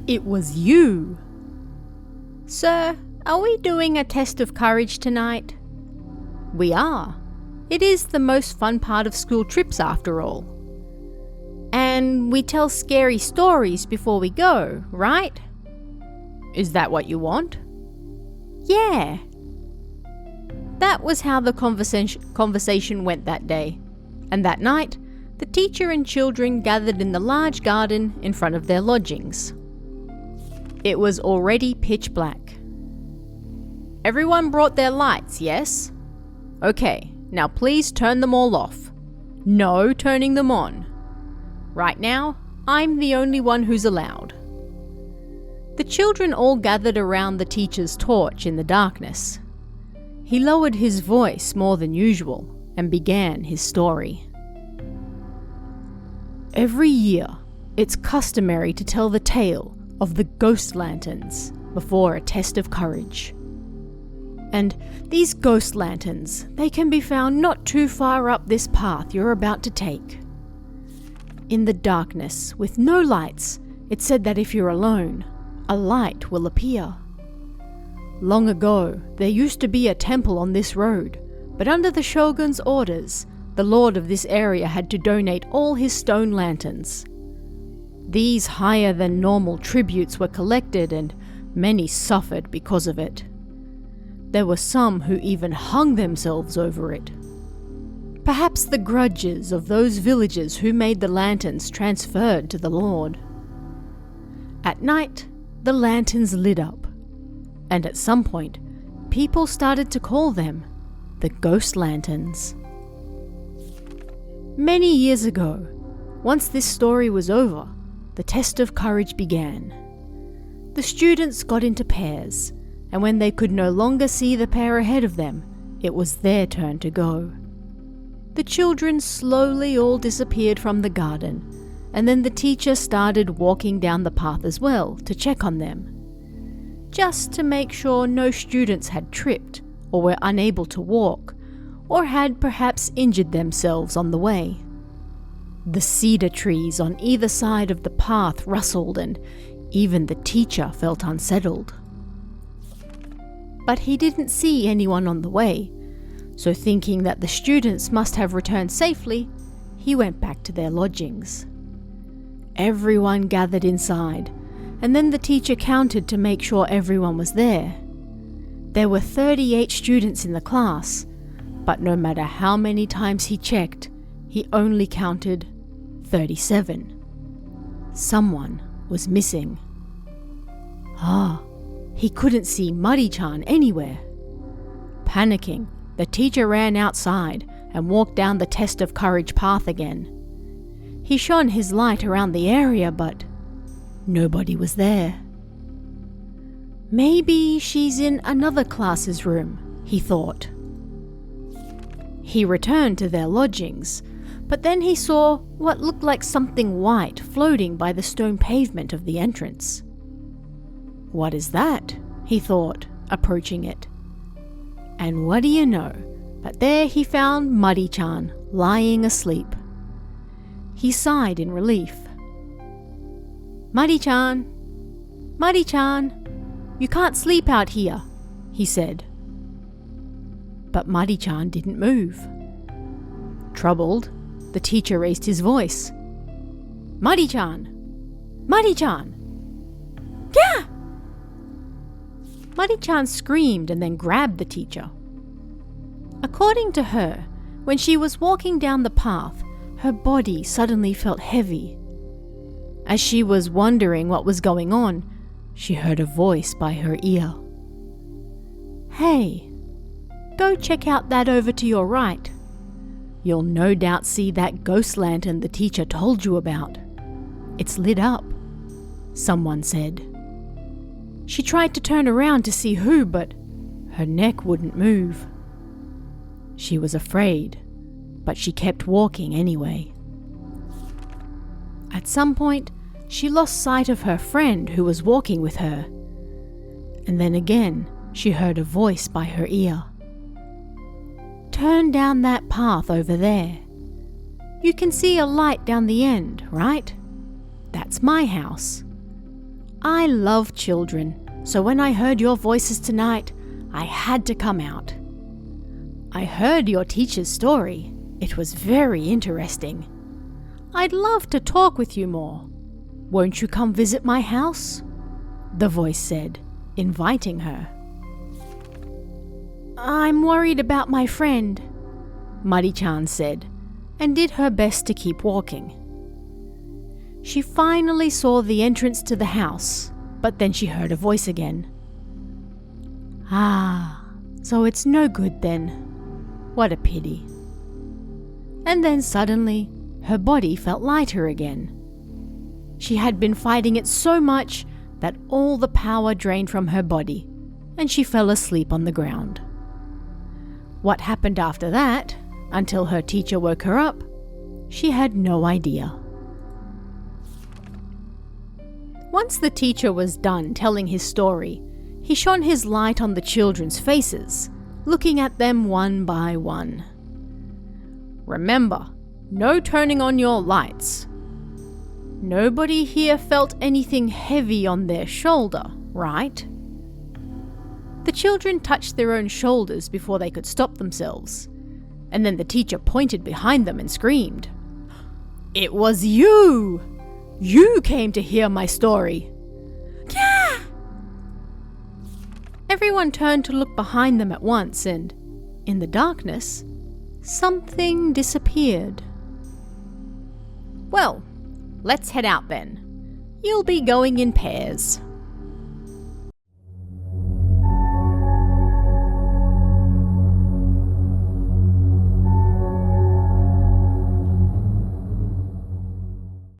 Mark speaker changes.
Speaker 1: It was you! Sir, are we doing a test of courage tonight? We are. It is the most fun part of school trips after all. And we tell scary stories before we go, right? Is that what you want? Yeah. That was how the conversation went that day. And that night, the teacher and children gathered in the large garden in front of their lodgings. It was already pitch black. Everyone brought their lights, yes? Okay, now please turn them all off. No turning them on. Right now, I'm the only one who's allowed. The children all gathered around the teacher's torch in the darkness. He lowered his voice more than usual and began his story. Every year, it's customary to tell the tale of the ghost lanterns before a test of courage. And these ghost lanterns, they can be found not too far up this path you're about to take. In the darkness, with no lights, it's said that if you're alone, a light will appear. Long ago, there used to be a temple on this road, but under the shogun's orders, the lord of this area had to donate all his stone lanterns. These higher than normal tributes were collected and many suffered because of it. There were some who even hung themselves over it. Perhaps the grudges of those villagers who made the lanterns transferred to the lord. At night, the lanterns lit up, and at some point, people started to call them the ghost lanterns. Many years ago, once this story was over, the test of courage began. The students got into pairs, and when they could no longer see the pair ahead of them, it was their turn to go. The children slowly all disappeared from the garden, and then the teacher started walking down the path as well to check on them, just to make sure no students had tripped or were unable to walk, or had perhaps injured themselves on the way. The cedar trees on either side of the path rustled, and even the teacher felt unsettled. But he didn't see anyone on the way, so thinking that the students must have returned safely, he went back to their lodgings. Everyone gathered inside, and then the teacher counted to make sure everyone was there. There were 38 students in the class, but no matter how many times he checked, he only counted 37. Someone was missing. He couldn't see Muddy-chan anywhere. Panicking, the teacher ran outside and walked down the test of courage path again. He shone his light around the area, but nobody was there. Maybe she's in another class's room, he thought. He returned to their lodgings, but then he saw what looked like something white floating by the stone pavement of the entrance. What is that? He thought, approaching it. And what do you know, but there he found Muddy-chan lying asleep. He sighed in relief. Muddy-chan, Muddy-chan, you can't sleep out here, he said. But Muddy-chan didn't move. Troubled, the teacher raised his voice. Muddy-chan! Muddy-chan! Yeah! Muddy-chan screamed and then grabbed the teacher. According to her, when she was walking down the path, her body suddenly felt heavy. As she was wondering what was going on, she heard a voice by her ear. Hey, go check out that over to your right. You'll no doubt see that ghost lantern the teacher told you about. It's lit up, someone said. She tried to turn around to see who, but her neck wouldn't move. She was afraid, but she kept walking anyway. At some point, she lost sight of her friend who was walking with her. And then again, she heard a voice by her ear. Turn down that path over there. You can see a light down the end, right? That's my house. I love children, so when I heard your voices tonight, I had to come out. I heard your teacher's story. It was very interesting. I'd love to talk with you more. Won't you come visit my house? The voice said, inviting her. I'm worried about my friend, Mari-chan said, and did her best to keep walking. She finally saw the entrance to the house, but then she heard a voice again. Ah, so it's no good then. What a pity. And then suddenly, her body felt lighter again. She had been fighting it so much that all the power drained from her body, and she fell asleep on the ground. What happened after that, until her teacher woke her up, she had no idea. Once the teacher was done telling his story, he shone his light on the children's faces, looking at them one by one. Remember, no turning on your lights. Nobody here felt anything heavy on their shoulder, right? The children touched their own shoulders before they could stop themselves, and then the teacher pointed behind them and screamed, "It was you! You came to hear my story!" Yeah! Everyone turned to look behind them at once, and, in the darkness, something disappeared. Well, let's head out then. You'll be going in pairs.